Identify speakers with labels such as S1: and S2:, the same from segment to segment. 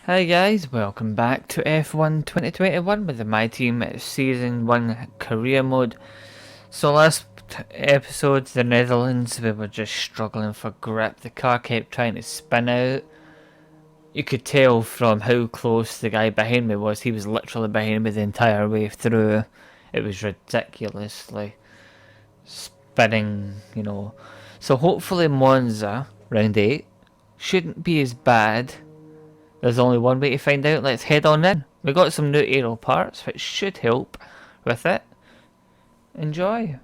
S1: Hi guys, welcome back to F1 2021 with my team Season 1 Career Mode. So last episode, the Netherlands, we were just struggling for grip. The car kept trying to spin out. You could tell from how close the guy behind me was. He was literally behind me the entire way through. It was ridiculously spinning. So hopefully Monza, round 8, shouldn't be as bad. There's only one way to find out. Let's head on in. We got some new aero parts, which should help with it. Enjoy.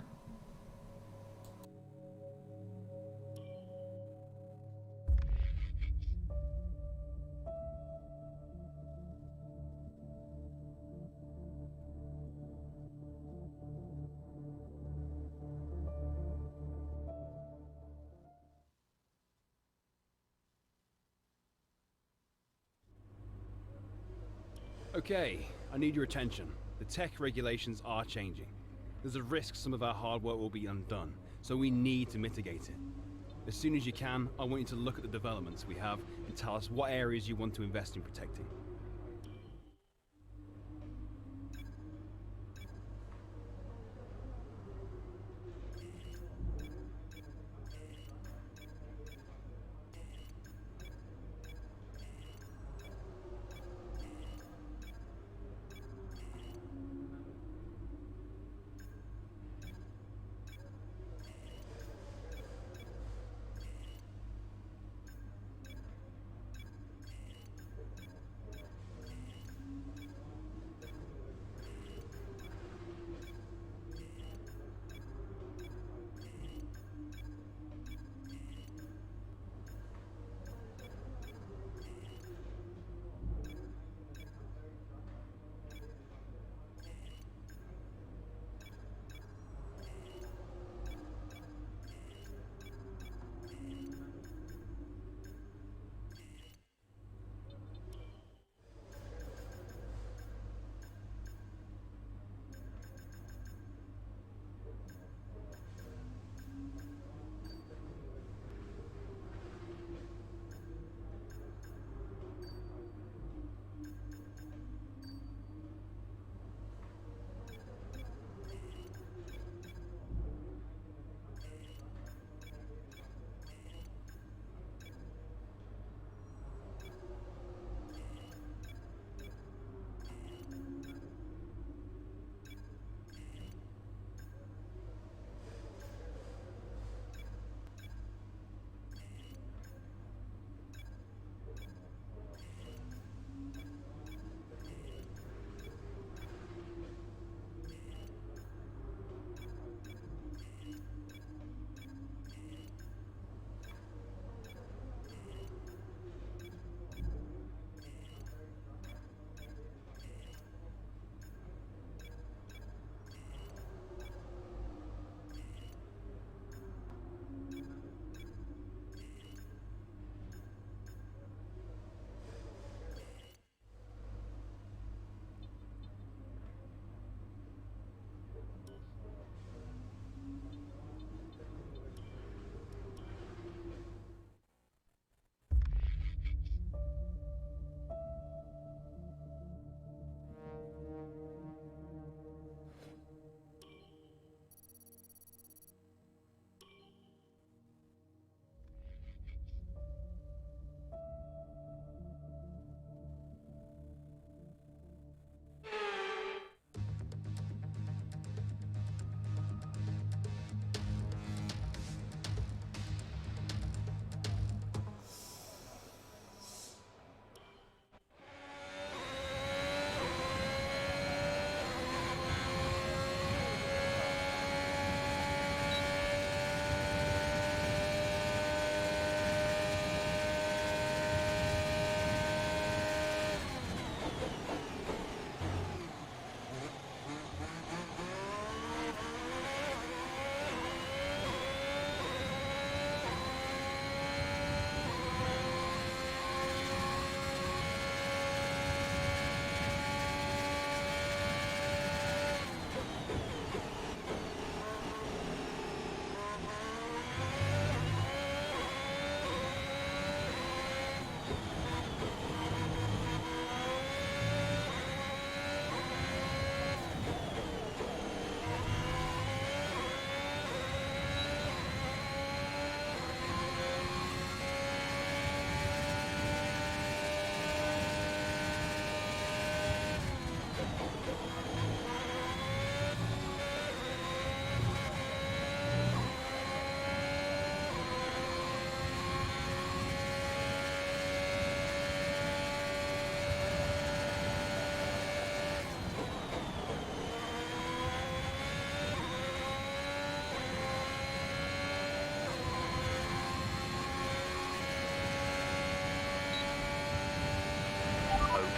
S2: Okay, I need your attention. The tech regulations are changing. There's a risk some of our hard work will be undone, so we need to mitigate it. As soon as you can, I want you to look at the developments we have and tell us what areas you want to invest in protecting.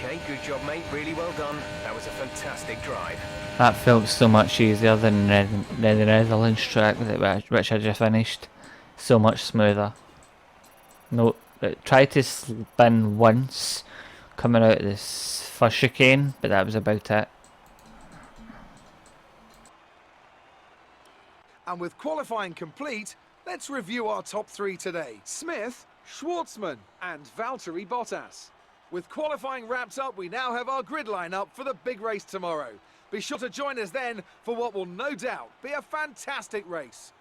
S3: Okay, good job, mate. Really well done. That was a fantastic drive.
S1: That felt so much easier than the Netherlands track which I just finished. So much smoother. No, tried to spin once coming out of this first chicane, but that was about it.
S4: And with qualifying complete, let's review our top three today. Smith, Schwartzman and Valtteri Bottas. With qualifying wrapped up, we now have our grid lineup for the big race tomorrow. Be sure to join us then for what will no doubt be a fantastic race.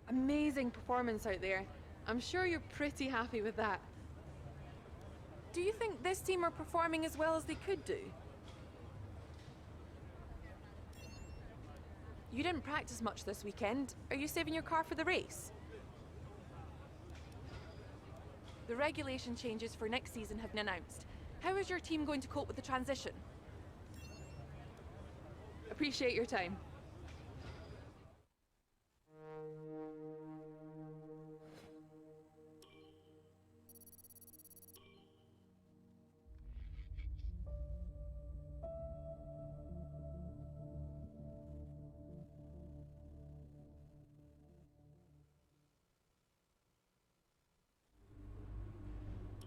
S5: Amazing performance out there. I'm sure you're pretty happy with that. Do you think this team are performing as well as they could do? You didn't practice much this weekend. Are you saving your car for the race? The regulation changes for next season have been announced. How is your team going to cope with the transition? Appreciate your time.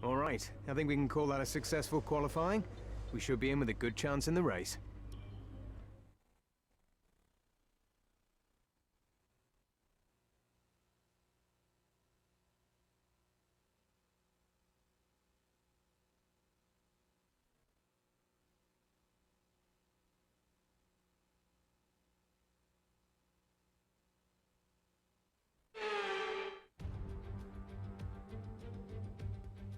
S3: All right, I think we can call that a successful qualifying. We should be in with a good chance in the race.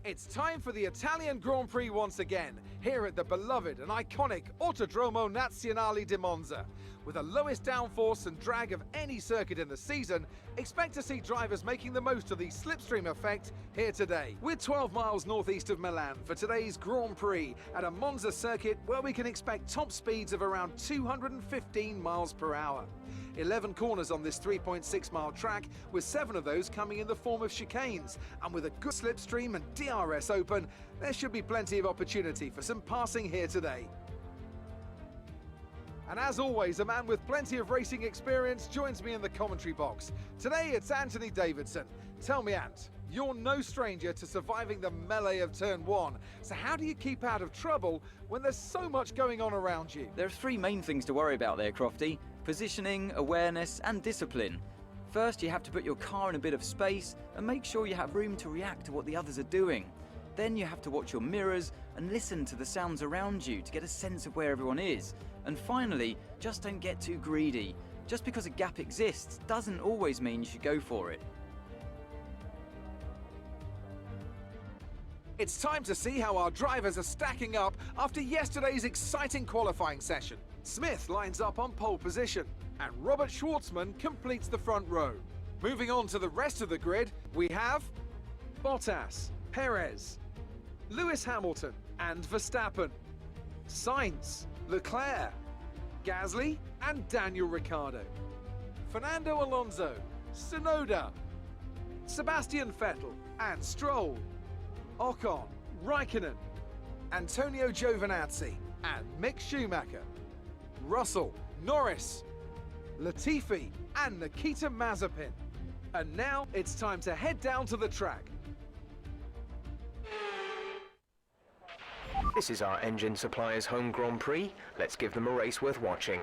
S4: It's time for the Italian Grand Prix once again, here at the beloved and iconic Autodromo Nazionale di Monza. With the lowest downforce and drag of any circuit in the season, expect to see drivers making the most of the slipstream effect here today. We're 12 miles northeast of Milan for today's Grand Prix at a Monza circuit where we can expect top speeds of around 215 miles per hour. 11 corners on this 3.6 mile track, with 7 of those coming in the form of chicanes. And with a good slipstream and DRS open, there should be plenty of opportunity for some passing here today. And as always, a man with plenty of racing experience joins me in the commentary box. Today it's Anthony Davidson. Tell me, Ant, you're no stranger to surviving the melee of turn 1. So how do you keep out of trouble when there's so much going on around you?
S6: There are 3 main things to worry about there, Crofty. Positioning, awareness and discipline. First, you have to put your car in a bit of space and make sure you have room to react to what the others are doing. Then you have to watch your mirrors and listen to the sounds around you to get a sense of where everyone is. And finally, just don't get too greedy. Just because a gap exists doesn't always mean you should go for it.
S4: It's time to see how our drivers are stacking up after yesterday's exciting qualifying session. Smith lines up on pole position, and Robert Schwartzman completes the front row. Moving on to the rest of the grid, we have Bottas, Perez, Lewis Hamilton and Verstappen, Sainz, Leclerc, Gasly and Daniel Ricciardo, Fernando Alonso, Tsunoda, Sebastian Vettel and Stroll, Ocon, Raikkonen, Antonio Giovinazzi and Mick Schumacher, Russell, Norris, Latifi and Nikita Mazepin. And now it's time to head down to the track.
S3: This is our engine supplier's home Grand Prix. Let's give them a race worth watching.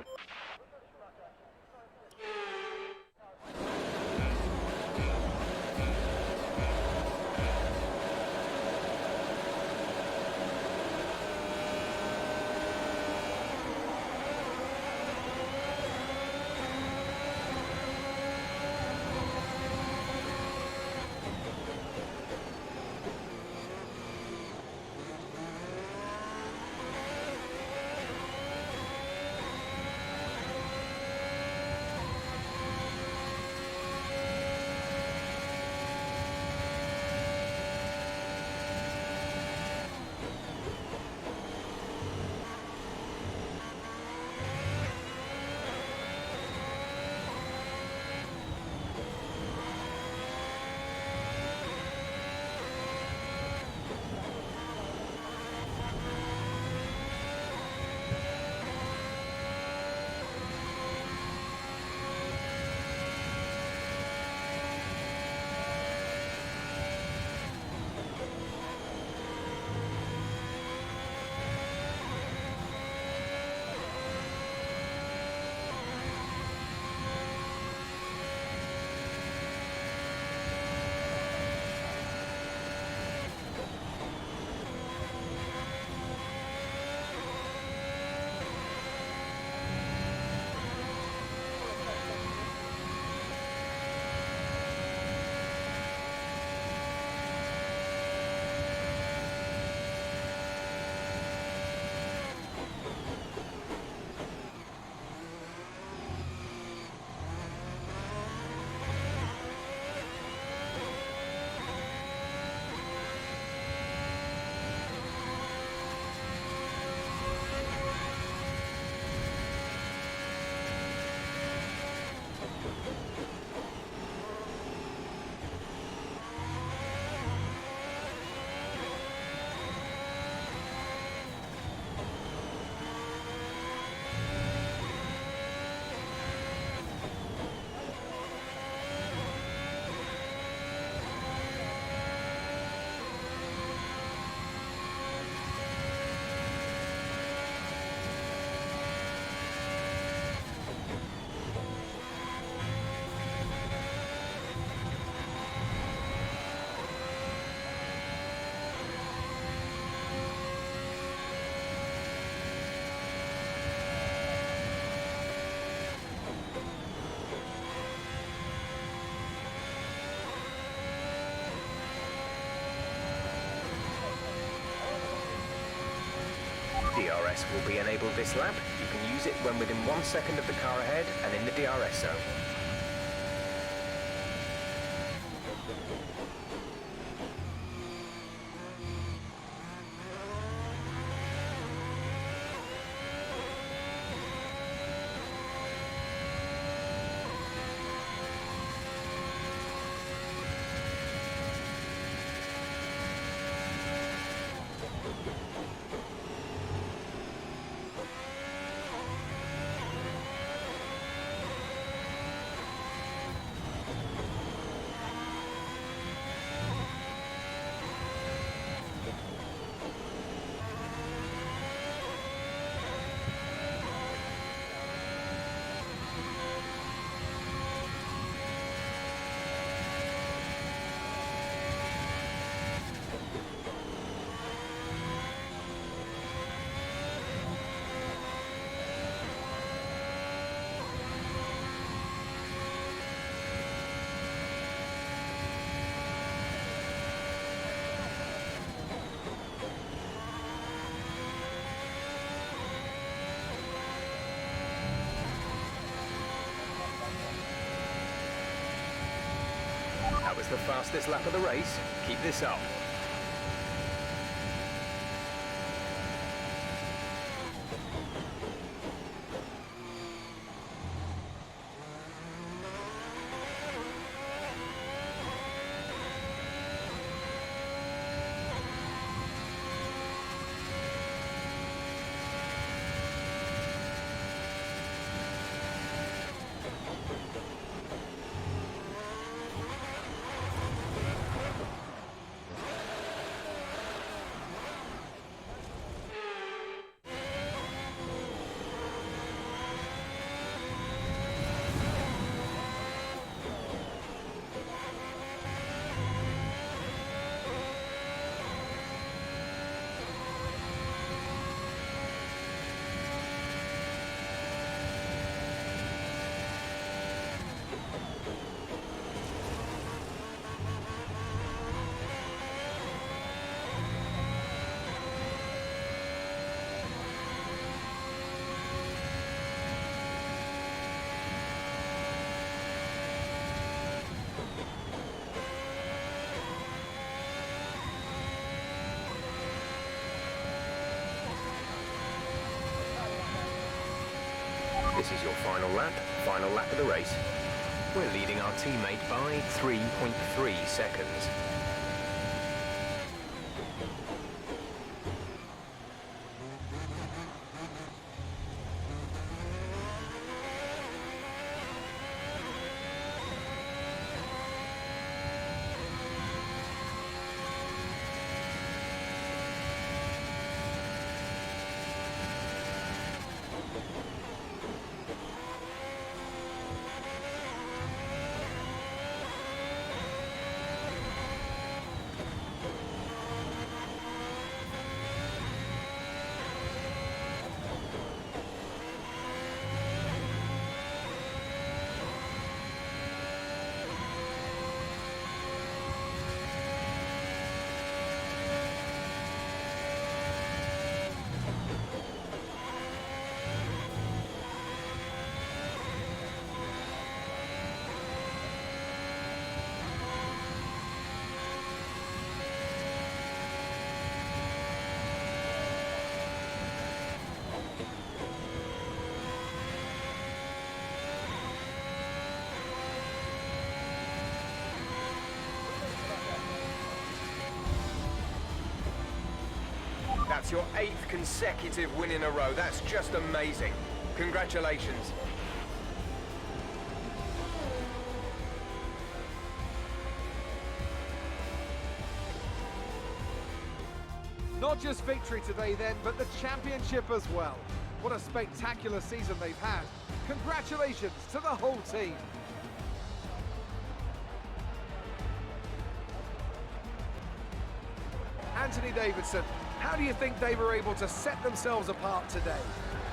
S3: DRS will be enabled this lap. You can use it when within 1 second of the car ahead and in the DRS zone. That was the fastest lap of the race. Keep this up. This is your final lap of the race. We're leading our teammate by 3.3 seconds. That's your 8th consecutive win in a row. That's just amazing. Congratulations.
S4: Not just victory today then, but the championship as well. What a spectacular season they've had. Congratulations to the whole team. Anthony Davidson, how do you think they were able to set themselves apart today?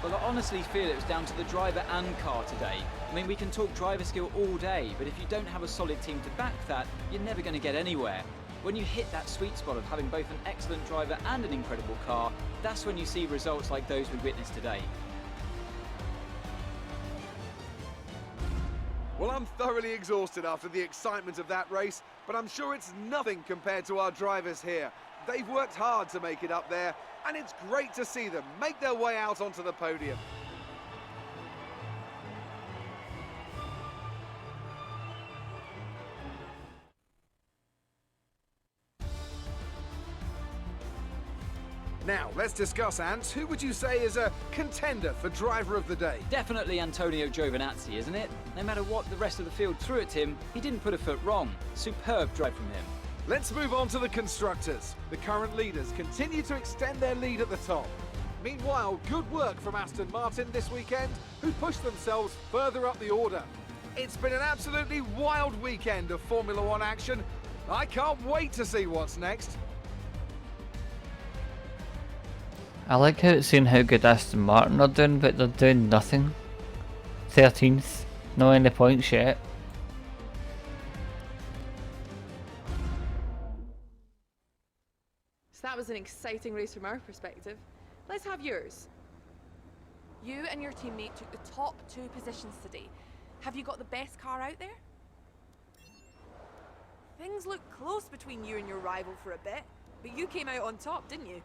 S6: Well, I honestly feel it was down to the driver and car today. I mean, we can talk driver skill all day, but if you don't have a solid team to back that, you're never going to get anywhere. When you hit that sweet spot of having both an excellent driver and an incredible car, that's when you see results like those we witnessed today.
S4: Well, I'm thoroughly exhausted after the excitement of that race, but I'm sure it's nothing compared to our drivers here. They've worked hard to make it up there, and it's great to see them make their way out onto the podium. Now, let's discuss, Ant. Who would you say is a contender for driver of the day?
S6: Definitely Antonio Giovinazzi, isn't it? No matter what the rest of the field threw at him, he didn't put a foot wrong. Superb drive from him.
S4: Let's move on to the constructors. The current leaders continue to extend their lead at the top. Meanwhile, good work from Aston Martin this weekend, who pushed themselves further up the order. It's been an absolutely wild weekend of Formula One action. I can't wait to see what's next.
S1: I like how it's saying how good Aston Martin are doing, but they're doing nothing. 13th, no any points yet.
S5: So that was an exciting race from our perspective. Let's have yours. You and your teammate took the top 2 positions today. Have you got the best car out there? Things looked close between you and your rival for a bit, but you came out on top, didn't you?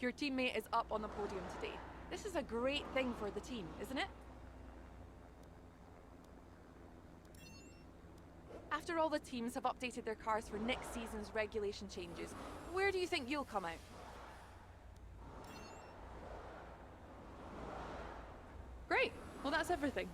S5: Your teammate is up on the podium today. This is a great thing for the team, isn't it? After all the teams have updated their cars for next season's regulation changes, where do you think you'll come out? Great. Well, that's everything.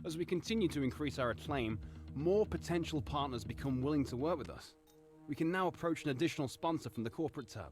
S2: As we continue to increase our acclaim, more potential partners become willing to work with us. We can now approach an additional sponsor from the corporate tab.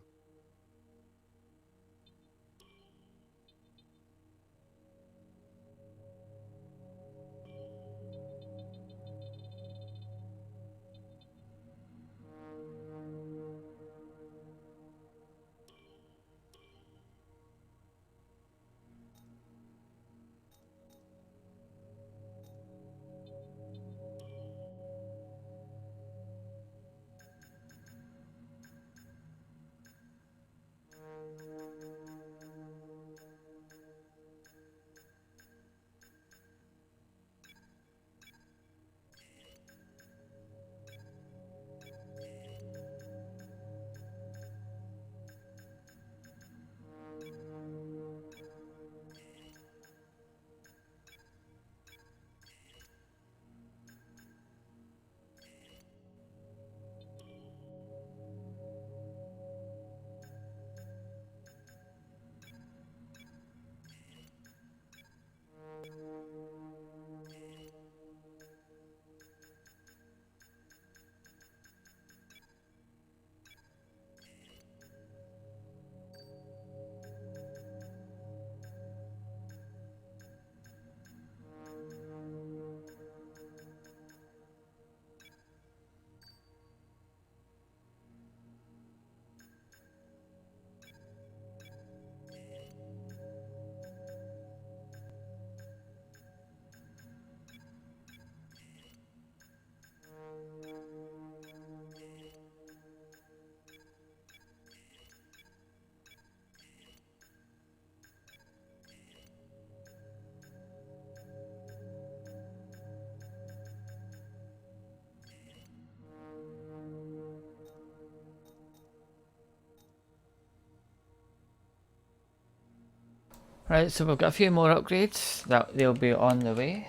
S1: Right, so we've got a few more upgrades that they'll be on the way.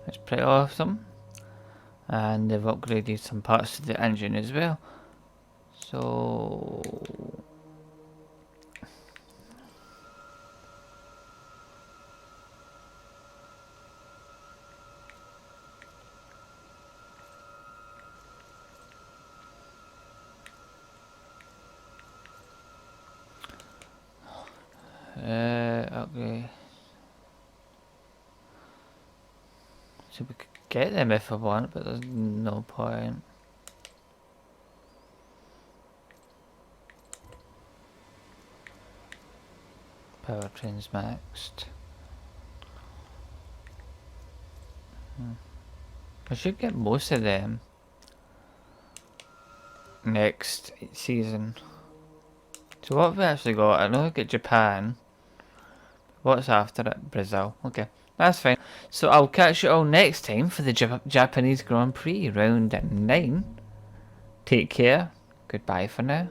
S1: It's pretty awesome. And they've upgraded some parts to the engine as well. So okay. So we could get them if I want, but there's no point. Powertrain's maxed. I should get most of them next season. So what have we actually got? I know I get Japan. What's after it? Brazil. Okay, that's fine. So I'll catch you all next time for the Japanese Grand Prix round 9. Take care. Goodbye for now.